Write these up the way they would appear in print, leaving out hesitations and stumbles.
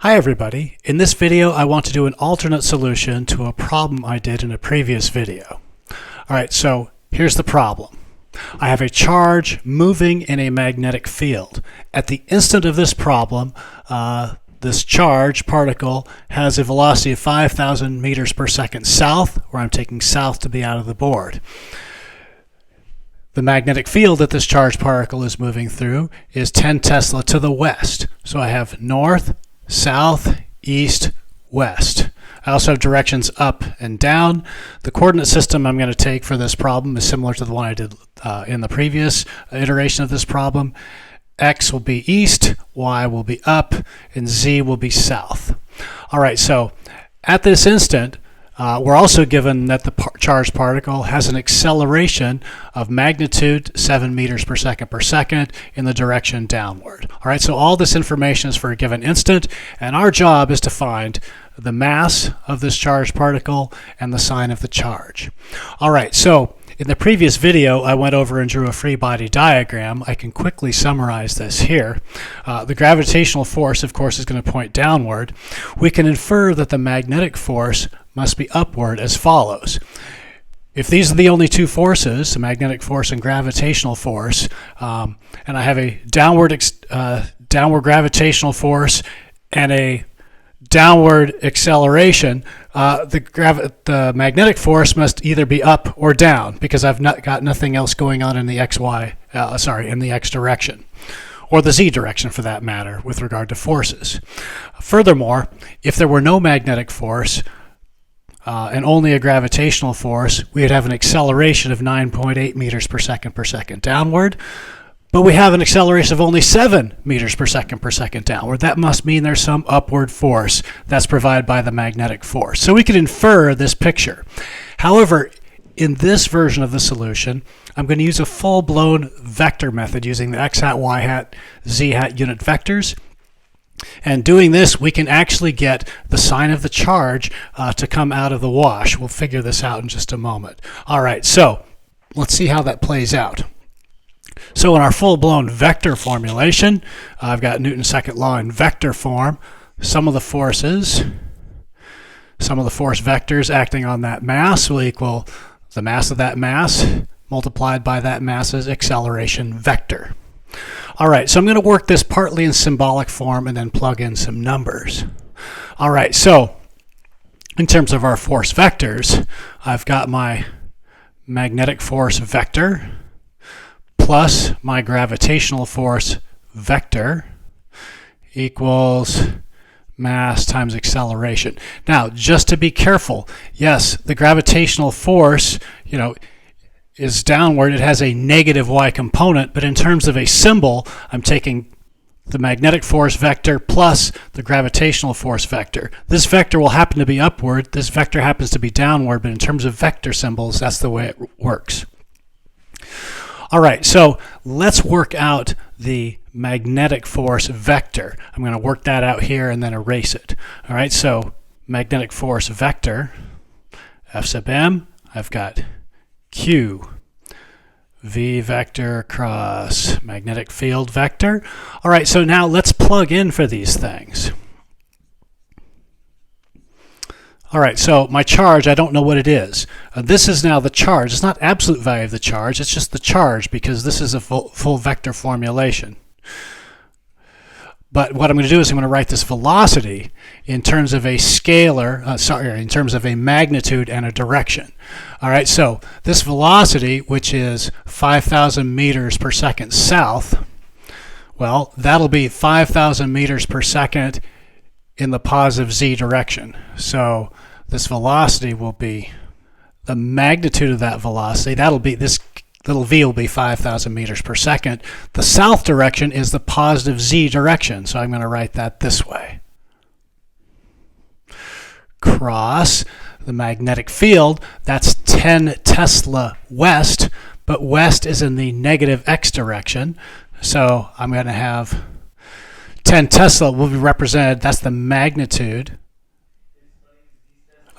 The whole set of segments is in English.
Hi everybody. In this video I want to do an alternate solution to a problem I did in a previous video. Alright, so here's the problem. I have a charge moving in a magnetic field. At the instant of this problem, this charge particle has a velocity of 5,000 meters per second south, where I'm taking south to be out of the board. The magnetic field that this charge particle is moving through is 10 Tesla to the west. So I have north, south, east, west. I also have directions up and down. The coordinate system I'm going to take for this problem is similar to the one I did in the previous iteration of this problem. X will be east, Y will be up, and Z will be south. Alright, so at this instant, we're also given that the charged particle has an acceleration of magnitude 7 meters per second in the direction downward. All right, so all this information is for a given instant, and our job is to find the mass of this charged particle and the sign of the charge. All right, so in the previous video, I went over and drew a free body diagram. I can quickly summarize this here. The gravitational force, of course, is going to point downward. We can infer that the magnetic force must be upward as follows. If these are the only two forces, the magnetic force and gravitational force, and I have a downward gravitational force and a downward acceleration, the magnetic force must either be up or down because I've got nothing else going on in the in the x direction, or the z direction for that matter, with regard to forces. Furthermore, if there were no magnetic force and only a gravitational force, we would have an acceleration of 9.8 meters per second downward. But we have an acceleration of only 7 meters per second downward. That must mean there's some upward force that's provided by the magnetic force. So we could infer this picture. However, in this version of the solution, I'm going to use a full-blown vector method using the x hat, y hat, z hat unit vectors. And doing this, we can actually get the sign of the charge to come out of the wash. We'll figure this out in just a moment. All right, so let's see how that plays out. So in our full-blown vector formulation, I've got Newton's second law in vector form. Sum of the forces, sum of the force vectors acting on that mass will equal the mass of that mass multiplied by that mass's acceleration vector. All right, so I'm going to work this partly in symbolic form and then plug in some numbers. All right, so in terms of our force vectors, I've got my magnetic force vector plus my gravitational force vector equals mass times acceleration. Now, just to be careful, yes, the gravitational force, is downward. It has a negative y component, but in terms of a symbol, I'm taking the magnetic force vector plus the gravitational force vector. This vector will happen to be upward. This vector happens to be downward, but in terms of vector symbols, that's the way it works. All right, so let's work out the magnetic force vector. I'm going to work that out here and then erase it. All right, so magnetic force vector, F sub m, I've got Q, V vector cross magnetic field vector. All right, so now let's plug in for these things. All right, so my charge, I don't know what it is. This is now the charge. It's not absolute value of the charge, it's just the charge because this is a full vector formulation. But what I'm going to do is I'm going to write this velocity in terms of a scalar, in terms of a magnitude and a direction. All right, so this velocity, which is 5,000 meters per second south, well, that'll be 5,000 meters per second in the positive z direction. So this velocity will be the magnitude of that velocity. That'll be this little v will be 5,000 meters per second. The south direction is the positive z direction, so I'm going to write that this way. Cross the magnetic field, that's 10 Tesla west, but west is in the negative x direction, so I'm going to have 10 Tesla will be represented, that's the magnitude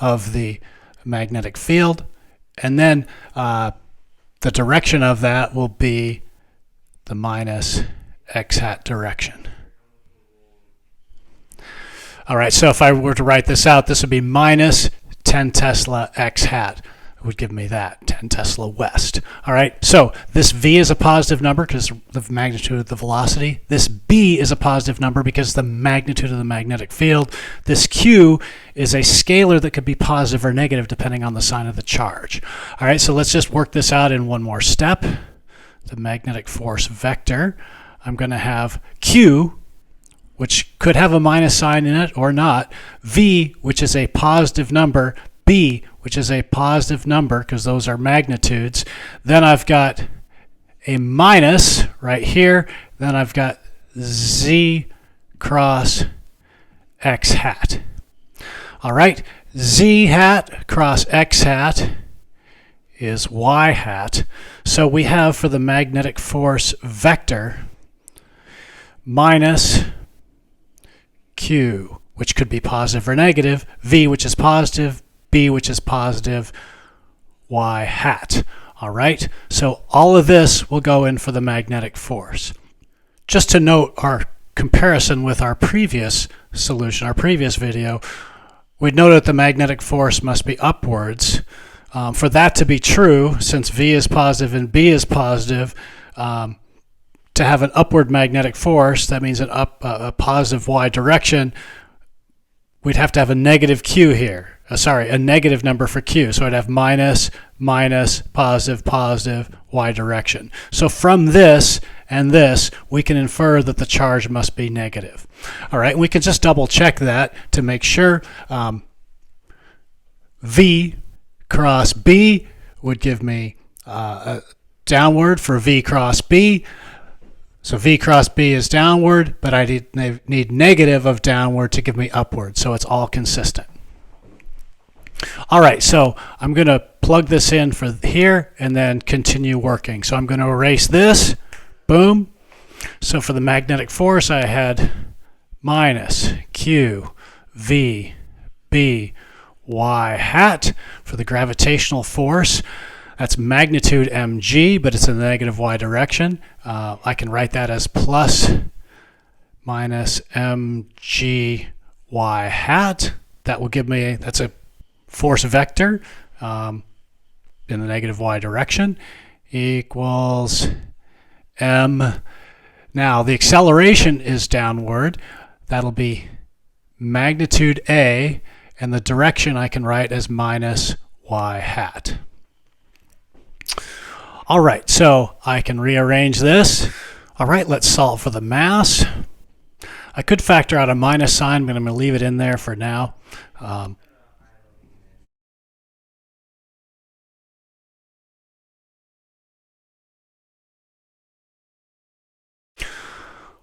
of the magnetic field, and then the direction of that will be the minus x hat direction. All right, so if I were to write this out, this would be minus 10 Tesla x hat. It would give me that, 10 Tesla west. All right, so this v is a positive number because the magnitude of the velocity. This b is a positive number because the magnitude of the magnetic field. This q is a scalar that could be positive or negative depending on the sign of the charge. All right, so let's just work this out in one more step. The magnetic force vector. I'm going to have q, which could have a minus sign in it or not, v, which is a positive number, b, which is a positive number because those are magnitudes. Then I've got a minus right here. Then I've got z cross x hat. All right, z hat cross x hat is y hat. So we have for the magnetic force vector minus q, which could be positive or negative, v, which is positive, b, which is positive, y hat. All right, so all of this will go in for the magnetic force. Just to note our comparison with our previous solution, our previous video, we'd know that the magnetic force must be upwards. For that to be true, since v is positive and b is positive, to have an upward magnetic force, that means a positive y direction, we'd have to have a negative q here. A negative number for q. So I'd have minus, minus, positive, positive, y direction. So from this and this, we can infer that the charge must be negative. All right, we can just double check that to make sure. V cross b would give me downward for v cross b. So v cross b is downward, but I need negative of downward to give me upward. So it's all consistent. All right, so I'm going to plug this in for here and then continue working. So I'm going to erase this. Boom. So for the magnetic force, I had minus q v b y hat. For the gravitational force, that's magnitude mg, but it's in the negative y direction. I can write that as plus minus mg y hat. That will give me, that's a force vector in the negative y direction, equals m. Now the acceleration is downward. That'll be magnitude a, and the direction I can write as minus y hat. All right, so I can rearrange this. All right, let's solve for the mass. I could factor out a minus sign, but I'm going to leave it in there for now.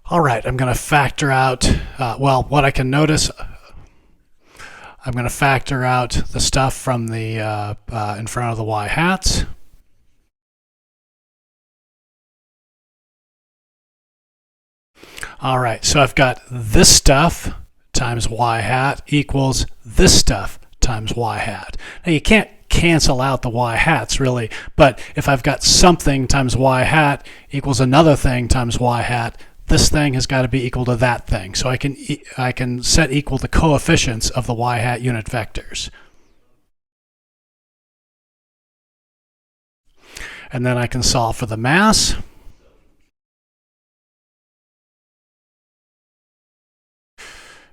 All right, I'm going to factor out, well, what I can notice, I'm going to factor out the stuff from the in front of the y hats. All right, so I've got this stuff times y hat equals this stuff times y hat. Now you can't cancel out the y hats really, but if I've got something times y hat equals another thing times y hat, this thing has got to be equal to that thing. So I can set equal the coefficients of the y hat unit vectors. And then I can solve for the mass.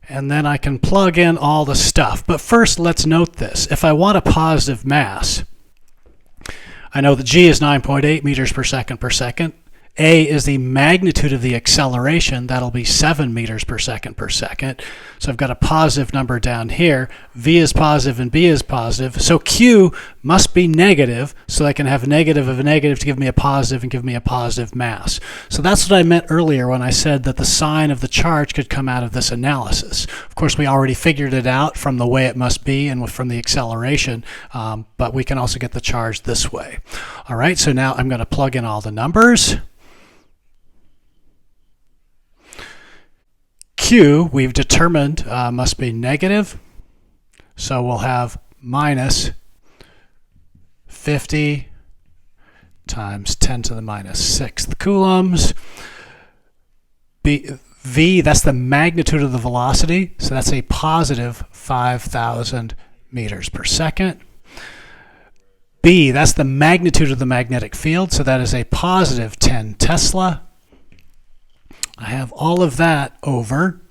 And then I can plug in all the stuff. But first, let's note this. If I want a positive mass, I know that g is 9.8 meters per second per second. A is the magnitude of the acceleration. That'll be 7 meters per second per second. So I've got a positive number down here. V is positive and B is positive. So Q must be negative, so I can have a negative of a negative to give me a positive and give me a positive mass. So that's what I meant earlier when I said that the sign of the charge could come out of this analysis. Of course, we already figured it out from the way it must be and from the acceleration, but we can also get the charge this way. All right, so now I'm going to plug in all the numbers. Q, we've determined, must be negative. So we'll have minus 50 times 10 to the minus 6th coulombs. V V, that's the magnitude of the velocity, so that's a positive 5,000 meters per second. B, that's the magnitude of the magnetic field, so that is a positive 10 Tesla. I have all of that over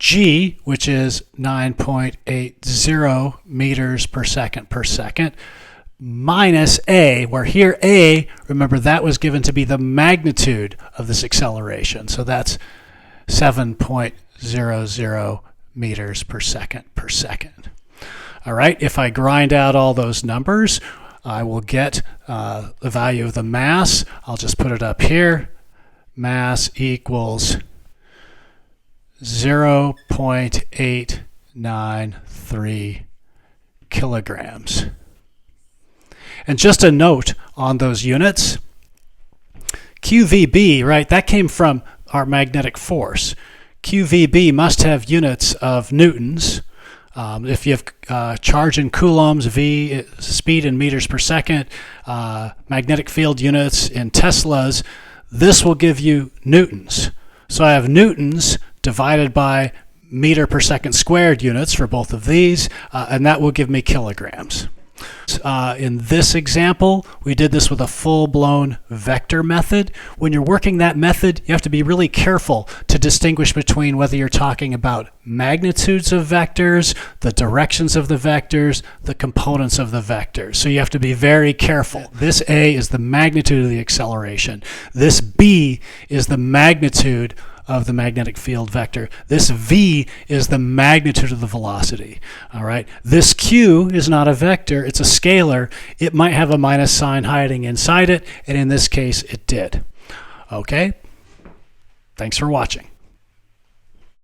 G, which is 9.80 meters per second, minus A, where here A, remember that was given to be the magnitude of this acceleration. So that's 7.00 meters per second. All right, if I grind out all those numbers, I will get the value of the mass. I'll just put it up here. Mass equals 0.893 kilograms. And just a note on those units, QVB, right, that came from our magnetic force. QVB must have units of newtons. If you have charge in coulombs, V, speed in meters per second, magnetic field units in Teslas, this will give you newtons. So I have newtons divided by meter per second squared units for both of these, and that will give me kilograms. In this example, we did this with a full-blown vector method. When you're working that method, you have to be really careful to distinguish between whether you're talking about magnitudes of vectors, the directions of the vectors, the components of the vectors. So you have to be very careful. This A is the magnitude of the acceleration. This B is the magnitude of the magnetic field vector. This V is the magnitude of the velocity. All right. This Q is not a vector, it's a scalar. It might have a minus sign hiding inside it, and in this case it did. Okay? Thanks for watching.